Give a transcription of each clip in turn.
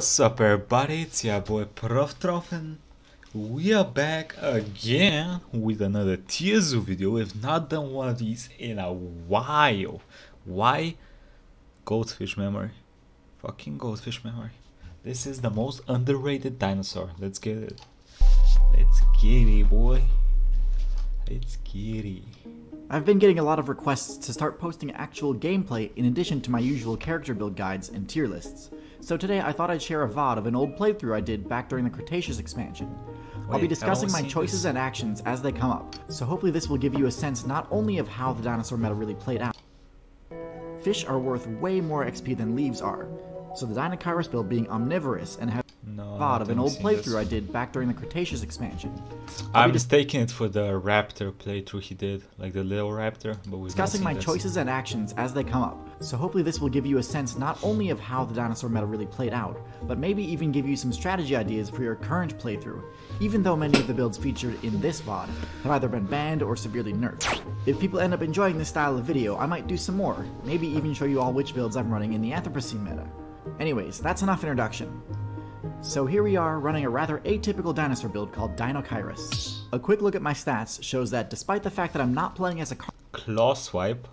What's up everybody, it's your boy Proftrof and we are back again with another TierZoo video. We've not done one of these in a while. Why? Goldfish memory. Fucking goldfish memory. This is the most underrated dinosaur. Let's get it. Let's get it, boy. Let's get it. I've been getting a lot of requests to start posting actual gameplay in addition to my usual character build guides and tier lists. So today I thought I'd share a VOD of an old playthrough I did back during the Cretaceous expansion. I'll be discussing my choices and actions as they come up, so hopefully this will give you a sense not only of how the dinosaur meta really played out. Fish are worth way more XP than leaves are, so the Dinosaur build being omnivorous and have VOD of an old playthrough I did back during the Cretaceous expansion. I'm mistaking it for the raptor playthrough he did, like the little raptor, but we've discussing my choices and actions as they come up, so hopefully this will give you a sense not only of how the dinosaur meta really played out, but maybe even give you some strategy ideas for your current playthrough, even though many of the builds featured in this VOD have either been banned or severely nerfed. If people end up enjoying this style of video, I might do some more, maybe even show you all which builds I'm running in the Anthropocene meta. Anyways, that's enough introduction. So here we are running a rather atypical dinosaur build called Dinosaur. A quick look at my stats shows that despite the fact that I'm not playing as a claw swipe,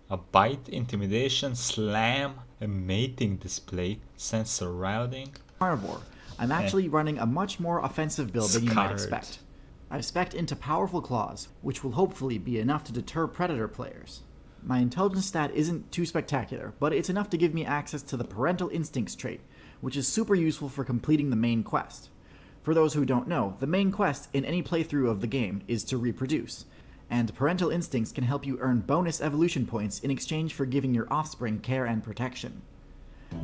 a bite, intimidation, slam, a mating display, sensor routing, carnivore, I'm actually running a much more offensive build than you might expect. I've spec'd into powerful claws, which will hopefully be enough to deter predator players. My intelligence stat isn't too spectacular, but it's enough to give me access to the parental instincts trait, which is super useful for completing the main quest. For those who don't know, the main quest in any playthrough of the game is to reproduce, and parental instincts can help you earn bonus evolution points in exchange for giving your offspring care and protection.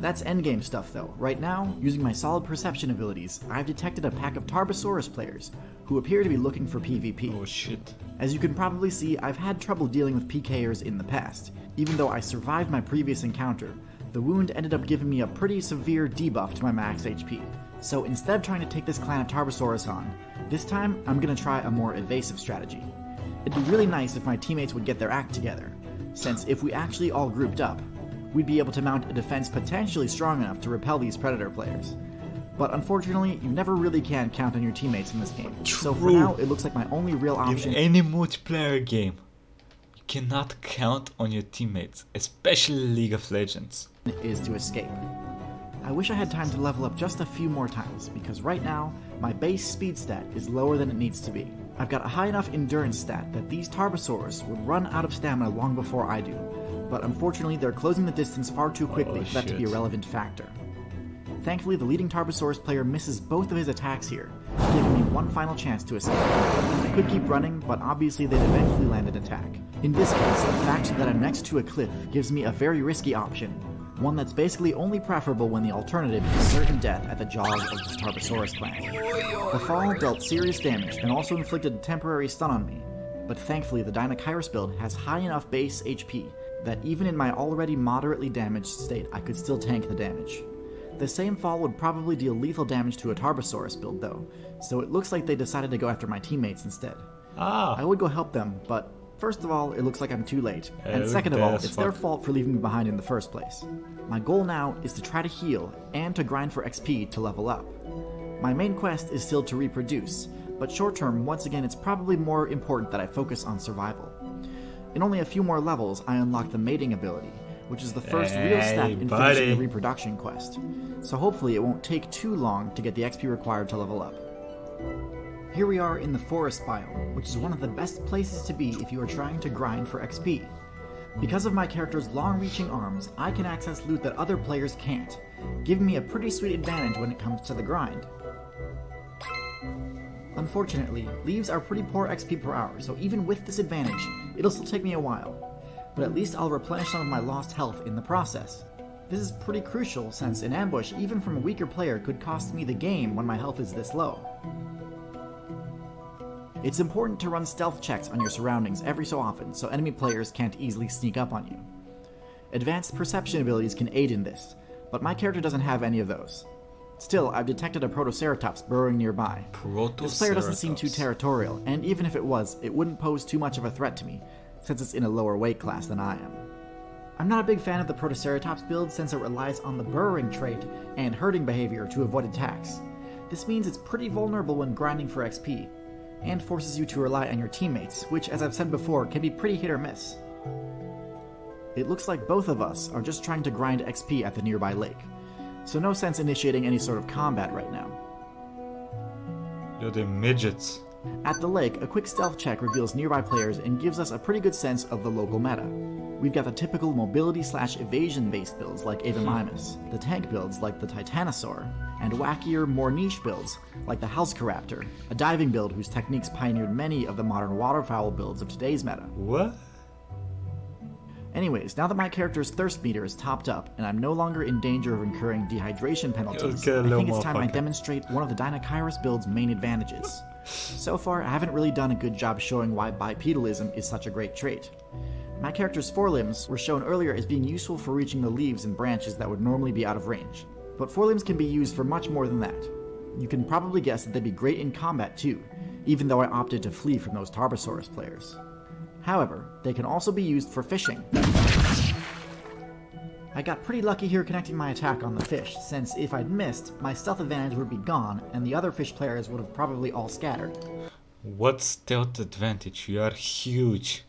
That's endgame stuff though. Right now, using my solid perception abilities, I've detected a pack of Tarbosaurus players who appear to be looking for PvP. Oh shit. As you can probably see, I've had trouble dealing with PKers in the past. Even though I survived my previous encounter, the wound ended up giving me a pretty severe debuff to my max HP. So instead of trying to take this clan of Tarbosaurus on, this time I'm gonna try a more evasive strategy. It'd be really nice if my teammates would get their act together, since if we actually all grouped up, we'd be able to mount a defense potentially strong enough to repel these predator players. But unfortunately, you never really can count on your teammates in this game. True. So for now, it looks like my only real option in any multiplayer game, you cannot count on your teammates, especially League of Legends, is to escape. I wish I had time to level up just a few more times, because right now, my base speed stat is lower than it needs to be. I've got a high enough endurance stat that these Tarbosaurs would run out of stamina long before I do, but unfortunately they're closing the distance far too quickly for that to be a relevant factor. Thankfully, the leading Tarbosaurus player misses both of his attacks here, giving me one final chance to escape. I could keep running, but obviously they'd eventually land an attack. In this case, the fact that I'm next to a cliff gives me a very risky option, one that's basically only preferable when the alternative is certain death at the jaws of the Tarbosaurus clan. The fall dealt serious damage and also inflicted a temporary stun on me, but thankfully the Dinosaur build has high enough base HP that even in my already moderately damaged state I could still tank the damage. The same fall would probably deal lethal damage to a Tarbosaurus build though, so it looks like they decided to go after my teammates instead. I would go help them, but first of all, it looks like I'm too late, and second of all, it's their fault for leaving me behind in the first place. My goal now is to try to heal, and to grind for XP to level up. My main quest is still to reproduce, but short term, once again, it's probably more important that I focus on survival. In only a few more levels, I unlock the mating ability, which is the first real step in finishing the reproduction quest, so hopefully it won't take too long to get the XP required to level up. Here we are in the forest biome, which is one of the best places to be if you are trying to grind for XP. Because of my character's long-reaching arms, I can access loot that other players can't, giving me a pretty sweet advantage when it comes to the grind. Unfortunately, leaves are pretty poor XP per hour, so even with this advantage, it'll still take me a while. But at least I'll replenish some of my lost health in the process. This is pretty crucial since an ambush even from a weaker player could cost me the game when my health is this low. It's important to run stealth checks on your surroundings every so often so enemy players can't easily sneak up on you. Advanced perception abilities can aid in this, but my character doesn't have any of those. Still, I've detected a Protoceratops burrowing nearby. This player doesn't seem too territorial, and even if it was, it wouldn't pose too much of a threat to me, since it's in a lower weight class than I am. I'm not a big fan of the Protoceratops build since it relies on the burrowing trait and herding behavior to avoid attacks. This means it's pretty vulnerable when grinding for XP, and forces you to rely on your teammates, which, as I've said before, can be pretty hit or miss. It looks like both of us are just trying to grind XP at the nearby lake, so no sense initiating any sort of combat right now. You're the midgets. At the lake, a quick stealth check reveals nearby players and gives us a pretty good sense of the local meta. We've got the typical mobility/evasion based builds like Avamimus, the tank builds like the Dinosaur, and wackier, more niche builds like the Halscaraptor, a diving build whose techniques pioneered many of the modern waterfowl builds of today's meta. What? Anyways, now that my character's thirst meter is topped up and I'm no longer in danger of incurring dehydration penalties, I think it's time I demonstrate one of the Dinosaur build's main advantages. So far, I haven't really done a good job showing why bipedalism is such a great trait. My character's forelimbs were shown earlier as being useful for reaching the leaves and branches that would normally be out of range. But forelimbs can be used for much more than that. You can probably guess that they'd be great in combat too, even though I opted to flee from those Tarbosaurus players. However, they can also be used for fishing. I got pretty lucky here connecting my attack on the fish, since if I'd missed, my stealth advantage would be gone, and the other fish players would have probably all scattered. What stealth advantage? You are huge.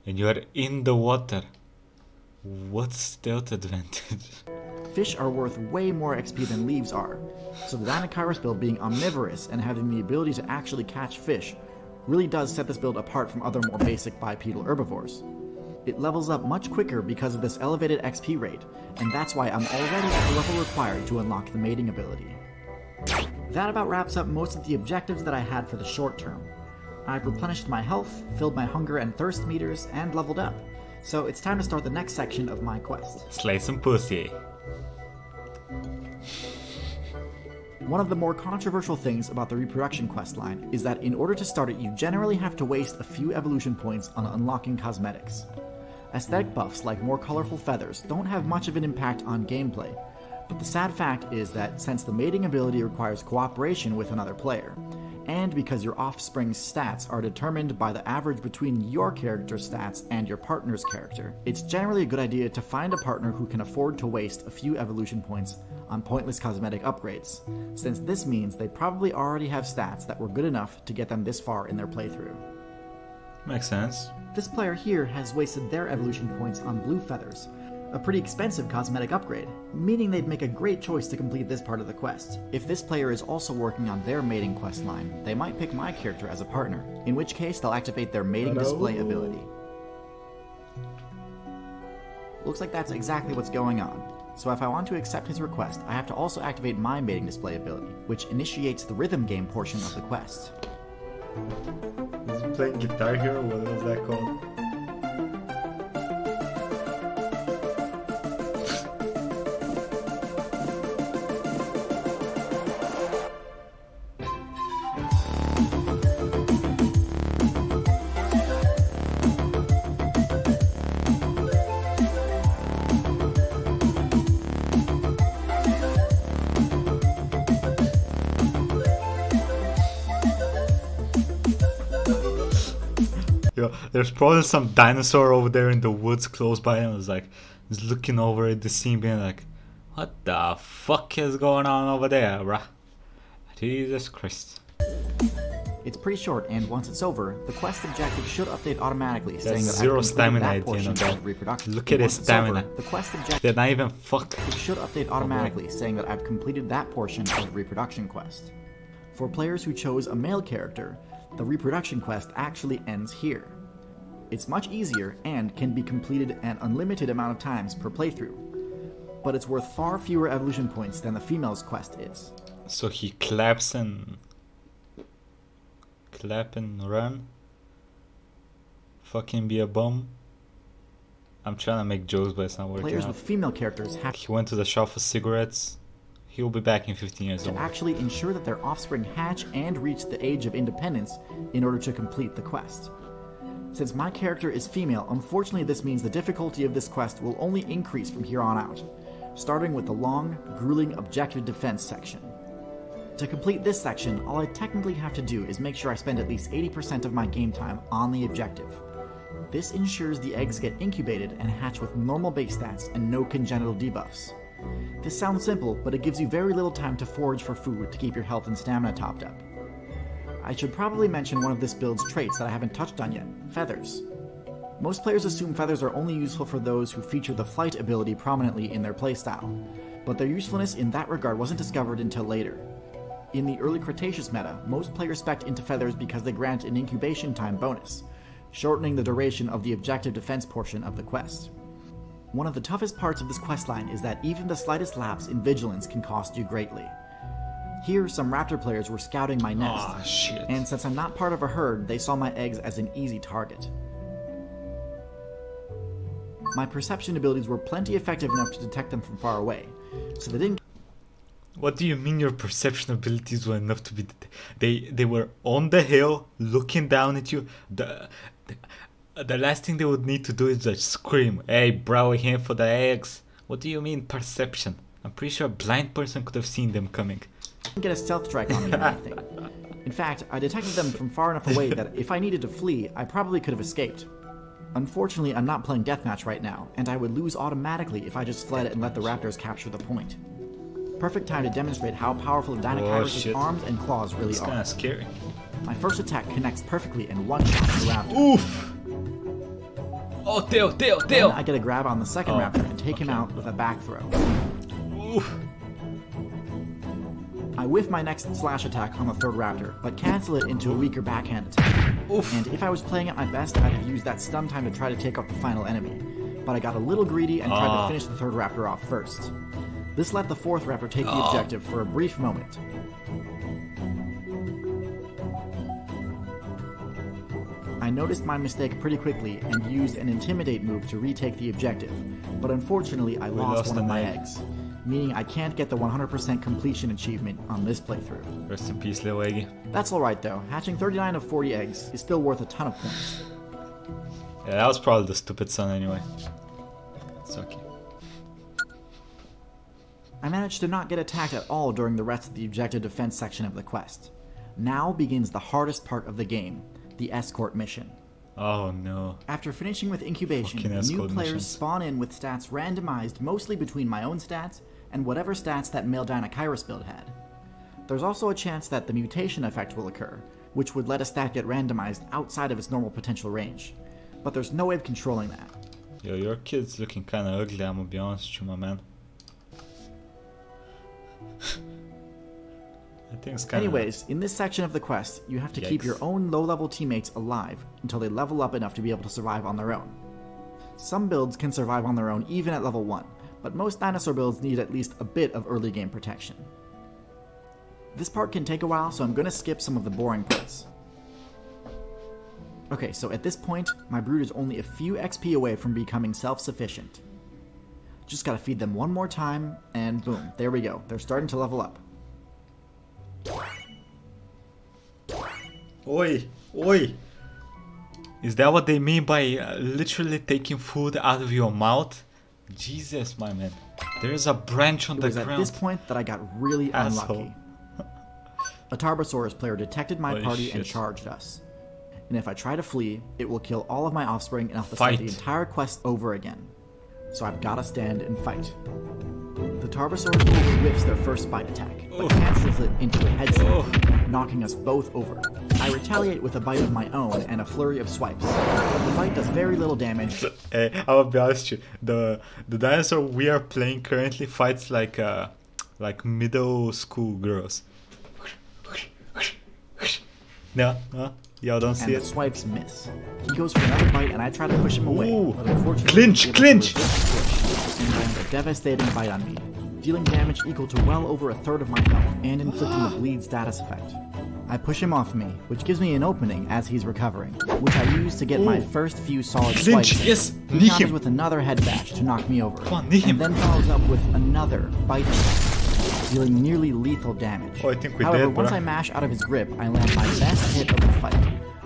And you are in the water. What stealth advantage? Fish are worth way more XP than leaves are, so the Dinosaur build being omnivorous and having the ability to actually catch fish really does set this build apart from other more basic bipedal herbivores. It levels up much quicker because of this elevated XP rate, and that's why I'm already at the level required to unlock the mating ability. That about wraps up most of the objectives that I had for the short term. I've replenished my health, filled my hunger and thirst meters, and leveled up. So it's time to start the next section of my quest. Slay some pussy. One of the more controversial things about the reproduction questline is that in order to start it, you generally have to waste a few evolution points on unlocking cosmetics. Aesthetic buffs like more colorful feathers don't have much of an impact on gameplay, but the sad fact is that since the mating ability requires cooperation with another player, and because your offspring's stats are determined by the average between your character's stats and your partner's character, it's generally a good idea to find a partner who can afford to waste a few evolution points on pointless cosmetic upgrades, since this means they probably already have stats that were good enough to get them this far in their playthrough. Makes sense. This player here has wasted their evolution points on blue feathers, a pretty expensive cosmetic upgrade, meaning they'd make a great choice to complete this part of the quest. If this player is also working on their mating questline, they might pick my character as a partner, in which case they'll activate their mating display ability. Looks like that's exactly what's going on. So if I want to accept his request, I have to also activate my mating display ability, which initiates the rhythm game portion of the quest. Is he playing Guitar Hero? What was that called? Yo, there's probably some dinosaur over there in the woods close by, and I was like, he's looking over at the scene being like, what the fuck is going on over there, bruh? Jesus Christ. It's pretty short, and once it's over, the quest objective should update automatically, saying that zero I've stamina that at the end portion of that. of reproduction. Look at his Once it's over, stamina. the quest objective They're not even fuck. It should update automatically, saying that I've completed that portion of the reproduction quest. For players who chose a male character, the reproduction quest actually ends here. It's much easier and can be completed an unlimited amount of times per playthrough, but it's worth far fewer evolution points than the female's quest is. So he claps and run. Fucking be a bum. I'm trying to make jokes, but it's not working Players out. with female characters have He went to the shop for cigarettes. He'll be back in 15 years. to actually ensure that their offspring hatch and reach the age of independence in order to complete the quest. Since my character is female, unfortunately this means the difficulty of this quest will only increase from here on out, starting with the long, grueling objective defense section. To complete this section, all I technically have to do is make sure I spend at least 80% of my game time on the objective. This ensures the eggs get incubated and hatch with normal base stats and no congenital debuffs. This sounds simple, but it gives you very little time to forage for food to keep your health and stamina topped up. I should probably mention one of this build's traits that I haven't touched on yet, feathers. Most players assume feathers are only useful for those who feature the flight ability prominently in their playstyle, but their usefulness in that regard wasn't discovered until later. In the early Cretaceous meta, most players spec'd into feathers because they grant an incubation time bonus, shortening the duration of the objective defense portion of the quest. One of the toughest parts of this questline is that even the slightest lapse in vigilance can cost you greatly. Here, some raptor players were scouting my nest, and since I'm not part of a herd, they saw my eggs as an easy target. My perception abilities were plenty effective enough to detect them from far away, so they didn't. What do you mean your perception abilities were enough to be... They were on the hill, looking down at you. The last thing they would need to do is just scream, "Hey bro, we're here for the eggs." What do you mean perception? I'm pretty sure a blind person could have seen them coming. Didn't get a stealth strike on me or anything. In fact, I detected them from far enough away that if I needed to flee, I probably could have escaped. Unfortunately, I'm not playing deathmatch right now, and I would lose automatically if I just fled and let the raptors capture the point. Perfect time to demonstrate how powerful Dinosaur's arms and claws really It's are. kinda scary. My first attack connects perfectly and one-shots the raptor. Oof! Oh, Theo! Then I get a grab on the second raptor and take him out with a back throw. Oof! I whiff my next slash attack on the third raptor, but cancel it into a weaker backhand attack. Oof. And if I was playing at my best, I'd have used that stun time to try to take out the final enemy. But I got a little greedy and tried to finish the third raptor off first. This let the fourth raptor take the objective for a brief moment. I noticed my mistake pretty quickly and used an intimidate move to retake the objective, but unfortunately I lost one of my eggs, meaning I can't get the 100% completion achievement on this playthrough. Rest in peace, little eggy. That's alright though, hatching 39 of 40 eggs is still worth a ton of points. Yeah, that was probably the stupid son anyway. It's okay. I managed to not get attacked at all during the rest of the objective defense section of the quest. Now begins the hardest part of the game, the escort mission. Oh no. After finishing with incubation, new players spawn in with stats randomized mostly between my own stats and whatever stats that male Dinokairos build had. There's also a chance that the mutation effect will occur, which would let a stat get randomized outside of its normal potential range. But there's no way of controlling that. Yo, your kid's looking kinda ugly, I'm gonna be honest with you, my man. I think it's kinda... Anyways, in this section of the quest, you have to keep your own low-level teammates alive until they level up enough to be able to survive on their own. Some builds can survive on their own even at level 1, but most dinosaur builds need at least a bit of early game protection. This part can take a while, so I'm gonna skip some of the boring parts. Okay, so at this point, my brood is only a few XP away from becoming self-sufficient. Just gotta feed them one more time, and boom, there we go. They're starting to level up. Oi! Oi! Is that what they mean by literally taking food out of your mouth? Jesus, my man. There is a branch on the ground. It was at this point that I got really unlucky. A Tarbosaurus player detected my party and charged us. And if I try to flee, it will kill all of my offspring enough to start the entire quest over again. So I've gotta stand and fight. The Tarbosaurus player whiffs their first bite attack, but cancels it into a headshot, knocking us both over. I retaliate with a bite of my own and a flurry of swipes. The bite does very little damage. Hey, I'll be honest with you, the dinosaur we are playing currently fights like middle school girls. No, y'all don't see it. And the swipes miss. He goes for another bite and I try to push him away, but unfortunately clinch! And lands a devastating bite on me, dealing damage equal to well over a third of my health and inflicting the bleed status effect. I push him off me, which gives me an opening as he's recovering, which I use to get my first few solid swipes. Yes, he counters with another head bash to knock me over, and then follows up with another bite attack, dealing nearly lethal damage. Oh, I think we However, did, once I mash out of his grip, I land my best hit of the fight,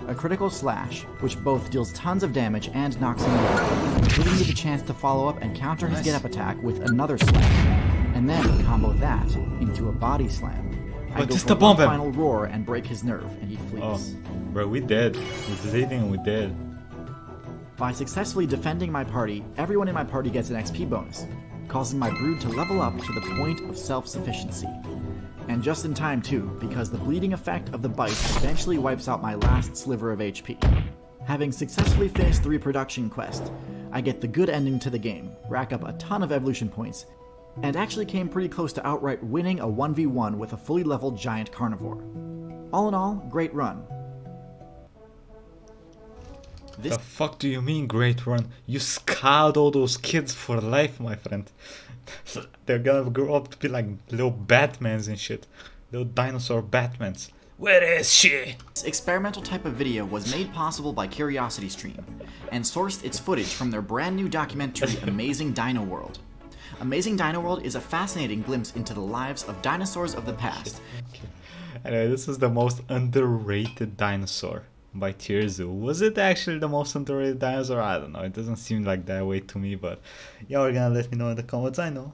a critical slash, which both deals tons of damage and knocks him over, giving me the chance to follow up and counter his get-up attack with another slash, and then combo that into a body slam. I go for one final roar and break his nerve, and he flees. Oh, bro, we dead. We're bleeding and we're dead. By successfully defending my party, everyone in my party gets an XP bonus, causing my brood to level up to the point of self-sufficiency. And just in time too, because the bleeding effect of the bite eventually wipes out my last sliver of HP. Having successfully finished the reproduction quest, I get the good ending to the game, rack up a ton of evolution points, and actually came pretty close to outright winning a 1v1 with a fully leveled giant carnivore. All in all, great run. The fuck do you mean great run? You scarred all those kids for life, my friend. They're gonna grow up to be like little Batmans and shit. Little dinosaur Batmans. Where is she? This experimental type of video was made possible by CuriosityStream, and sourced its footage from their brand new documentary Amazing Dino World. Amazing Dino World is a fascinating glimpse into the lives of dinosaurs of the past. Okay. Anyway, this is the most underrated dinosaur by TierZoo. Was it actually the most underrated dinosaur? I don't know. It doesn't seem like that way to me, but y'all are gonna let me know in the comments. I know.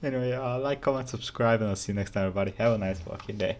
Anyway, like, comment, subscribe, and I'll see you next time, everybody. Have a nice fucking day.